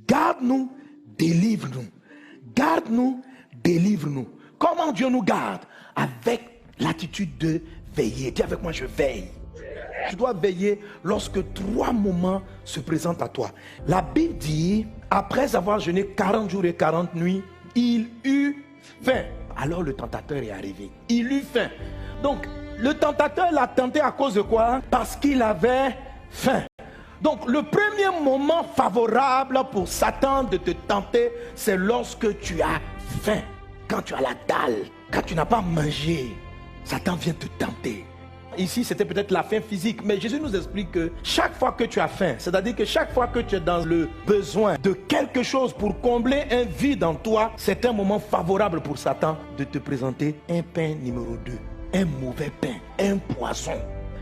Garde-nous, délivre-nous. Garde-nous, délivre-nous. Comment Dieu nous garde? Avec l'attitude de veiller. Dis avec moi, je veille. Tu dois veiller lorsque 3 moments se présentent à toi. La Bible dit, après avoir jeûné 40 jours et 40 nuits, il eut faim. Alors le tentateur est arrivé. Il eut faim. Donc, le tentateur l'a tenté à cause de quoi? Parce qu'il avait faim. Donc, le premier moment favorable pour Satan de te tenter, c'est lorsque tu as faim. Quand tu as la dalle, quand tu n'as pas mangé, Satan vient te tenter. Ici, c'était peut-être la faim physique, mais Jésus nous explique que chaque fois que tu as faim, c'est-à-dire que chaque fois que tu es dans le besoin de quelque chose pour combler un vide en toi, c'est un moment favorable pour Satan de te présenter un pain numéro 2, un mauvais pain, un poisson.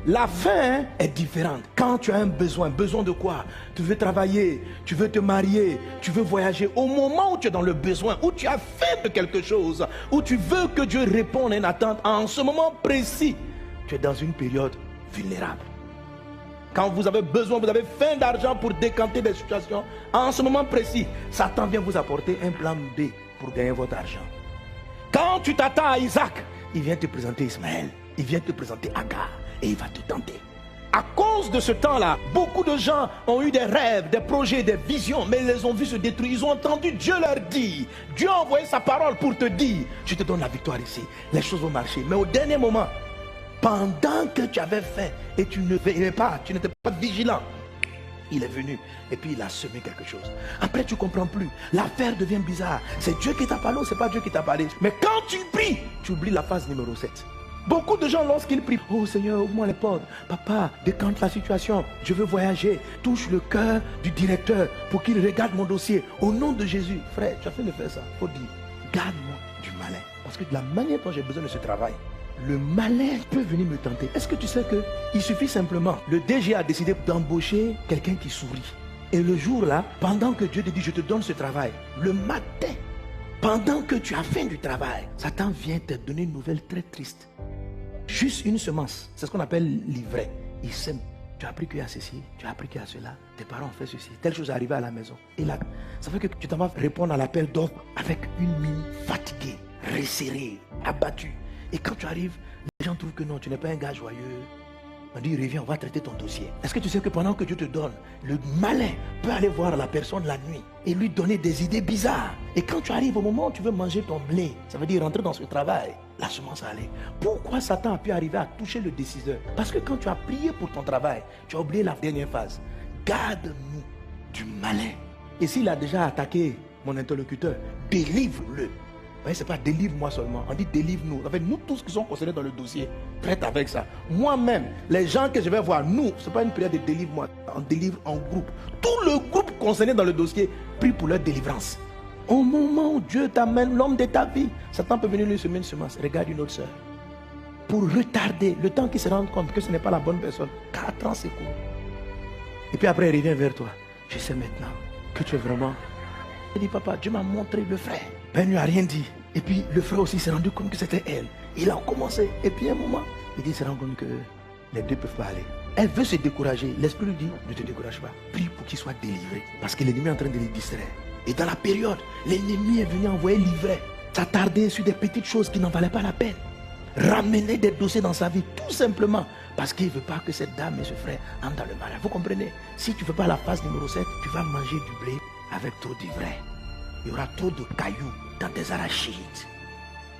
La faim est différente. Quand tu as un besoin de quoi? Tu veux travailler, tu veux te marier, tu veux voyager. Au moment où tu es dans le besoin, où tu as faim de quelque chose, où tu veux que Dieu réponde à une attente, en ce moment précis, tu es dans une période vulnérable. Quand vous avez besoin, vous avez faim d'argent pour décanter des situations, en ce moment précis, Satan vient vous apporter un plan B pour gagner votre argent. Quand tu t'attends à Isaac, il vient te présenter Ismaël, il vient te présenter Agar et il va te tenter. À cause de ce temps-là, beaucoup de gens ont eu des rêves, des projets, des visions, mais ils les ont vus se détruire. Ils ont entendu Dieu leur dire. Dieu a envoyé sa parole pour te dire, je te donne la victoire ici, les choses vont marcher. Mais au dernier moment, pendant que tu avais faim et tu ne veillais pas, tu n'étais pas vigilant, il est venu et puis il a semé quelque chose. Après tu ne comprends plus, l'affaire devient bizarre. C'est Dieu qui t'a parlé ou c'est pas Dieu qui t'a parlé? Mais quand tu pries, tu oublies la phase numéro 7. Beaucoup de gens lorsqu'ils prient, oh Seigneur, ouvre-moi les portes, papa, décante la situation, je veux voyager, touche le cœur du directeur pour qu'il regarde mon dossier. Au nom de Jésus, frère, tu as fait de faire ça, il faut dire, garde-moi du malin. Parce que de la manière dont j'ai besoin de ce travail, le malin peut venir me tenter. Est-ce que tu sais qu'il suffit simplement, le DG a décidé d'embaucher quelqu'un qui sourit. Et le jour là, pendant que Dieu te dit, je te donne ce travail, le matin, pendant que tu as faim du travail, Satan vient te donner une nouvelle très triste. Juste une semence, c'est ce qu'on appelle l'ivraie. Il sème. Tu as appris qu'il y a ceci, tu as appris qu'il y a cela, tes parents ont fait ceci, telle chose est arrivée à la maison. Et là, ça fait que tu t'en vas répondre à l'appel d'offres avec une mine fatiguée, resserrée, abattue. Et quand tu arrives, les gens trouvent que non, tu n'es pas un gars joyeux. On dit, reviens, on va traiter ton dossier. Est-ce que tu sais que pendant que Dieu te donne, le malin peut aller voir la personne la nuit et lui donner des idées bizarres. Et quand tu arrives au moment où tu veux manger ton blé, ça veut dire rentrer dans ce travail, la semence allait. Pourquoi Satan a pu arriver à toucher le décideur? Parce que quand tu as prié pour ton travail, tu as oublié la dernière phase. Garde-nous du malin. Et s'il a déjà attaqué mon interlocuteur, délivre-le. C'est pas délivre-moi seulement, on dit délivre-nous. En fait, nous tous qui sommes concernés dans le dossier, traite avec ça. Moi-même, les gens que je vais voir, nous, ce n'est pas une prière de délivre-moi, on délivre en groupe. Tout le groupe concerné dans le dossier prie pour leur délivrance. Au moment où Dieu t'amène l'homme de ta vie, Satan peut venir lui semer une semence. Regarde une autre soeur. Pour retarder le temps qu'il se rende compte que ce n'est pas la bonne personne. 4 ans c'est court. Et puis après il revient vers toi. Je sais maintenant que tu es vraiment... Il dit, papa, Dieu m'a montré le frère. Ben, il ne lui a rien dit. Et puis, le frère aussi s'est rendu compte que c'était elle. Il a commencé. Et puis, un moment, il dit, il s'est rendu compte que les deux ne peuvent pas aller. Elle veut se décourager. L'esprit lui dit, ne te décourage pas. Prie pour qu'il soit délivré. Parce que l'ennemi est en train de les distraire. Et dans la période, l'ennemi est venu envoyer livret. S'attarder sur des petites choses qui n'en valaient pas la peine. Ramener des dossiers dans sa vie, tout simplement. Parce qu'il ne veut pas que cette dame et ce frère entrent dans le mariage. Vous comprenez? Si tu ne fais pas la phase numéro 7, tu vas manger du blé avec trop d'ivraie. Il y aura trop de cailloux dans tes arachides.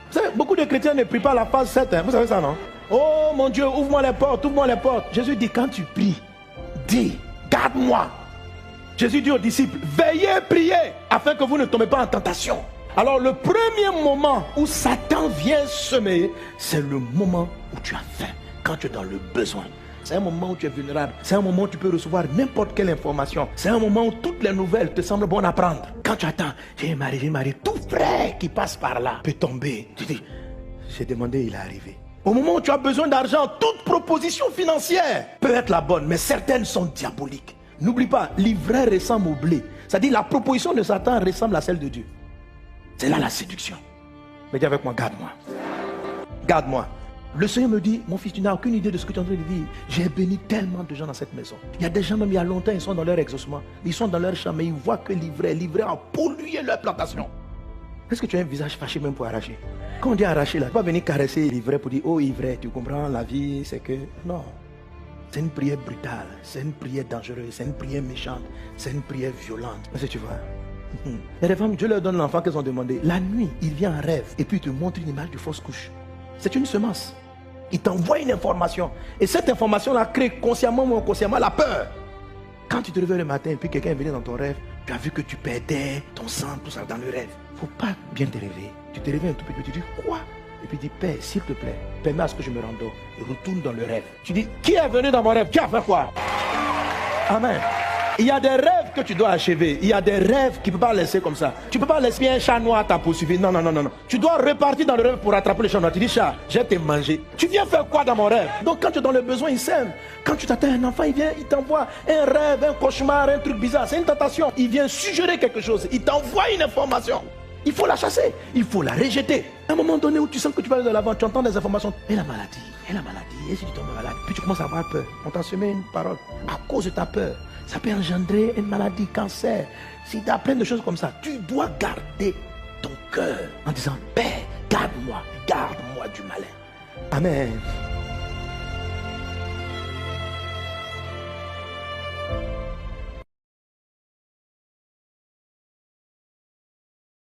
Vous savez, beaucoup de chrétiens ne prient pas la phase 7. Vous savez ça, non? Oh mon Dieu, ouvre-moi les portes, ouvre-moi les portes. Jésus dit, quand tu pries, dis, garde-moi. Jésus dit aux disciples, veillez, priez, afin que vous ne tombez pas en tentation. Alors le premier moment où Satan vient semer, c'est le moment où tu as faim, quand tu es dans le besoin. C'est un moment où tu es vulnérable. C'est un moment où tu peux recevoir n'importe quelle information. C'est un moment où toutes les nouvelles te semblent bonnes à prendre. Quand tu attends, j'ai un mari, tout frère qui passe par là peut tomber. Tu dis, j'ai demandé, il est arrivé. Au moment où tu as besoin d'argent, toute proposition financière peut être la bonne, mais certaines sont diaboliques. N'oublie pas, l'ivraie ressemble au blé. C'est-à-dire la proposition de Satan ressemble à celle de Dieu. C'est là la séduction. Mais dis avec moi, garde-moi. Garde-moi. Le Seigneur me dit, mon fils, tu n'as aucune idée de ce que tu es en train de dire. J'ai béni tellement de gens dans cette maison. Il y a des gens, même il y a longtemps, ils sont dans leur exaucement. Ils sont dans leur champ, mais ils voient que l'ivraie a pollué leur plantation. Est-ce que tu as un visage fâché même pour arracher? Quand on dit arracher là, tu ne vas pas venir caresser l'ivraie pour dire, oh ivraie, tu comprends, la vie, c'est que... Non. C'est une prière brutale, c'est une prière dangereuse, c'est une prière méchante, c'est une prière violente. Est-ce que tu vois? Il y a des femmes, Dieu leur donne l'enfant qu'elles ont demandé. La nuit, il vient en rêve et puis il te montre une image de fausse couche. C'est une semence. Il t'envoie une information. Et cette information-là crée consciemment ou inconsciemment la peur. Quand tu te réveilles le matin et puis quelqu'un est venu dans ton rêve, tu as vu que tu perdais ton sang, tout ça dans le rêve. Il ne faut pas bien te réveiller. Tu te réveilles un tout petit peu, tu dis quoi? Et puis tu dis, Père, s'il te plaît, permets à ce que je me rendors. Et retourne dans le rêve. Tu dis, qui est venu dans mon rêve? Qui a fait quoi? Amen. Il y a des rêves que tu dois achever. Il y a des rêves qu'il ne peut pas laisser comme ça. Tu ne peux pas laisser un chat noir t'a poursuivi. Non, non, non, non. Tu dois repartir dans le rêve pour attraper le chat noir. Tu dis, chat, je vais te manger. Tu viens faire quoi dans mon rêve? Donc quand tu es dans le besoin, il sème. Quand tu t'attends à un enfant, il vient, il t'envoie un rêve, un cauchemar, un truc bizarre. C'est une tentation. Il vient suggérer quelque chose. Il t'envoie une information. Il faut la chasser. Il faut la rejeter. À un moment donné où tu sens que tu vas aller de l'avant, tu entends des informations. Et la maladie. Et la maladie. Et si tu tombes malade, puis tu commences à avoir peur. On t'a semé une parole. À cause de ta peur, ça peut engendrer une maladie, cancer, sida, plein de choses comme ça. Tu dois garder ton cœur en disant, Père, garde-moi du malin. Amen.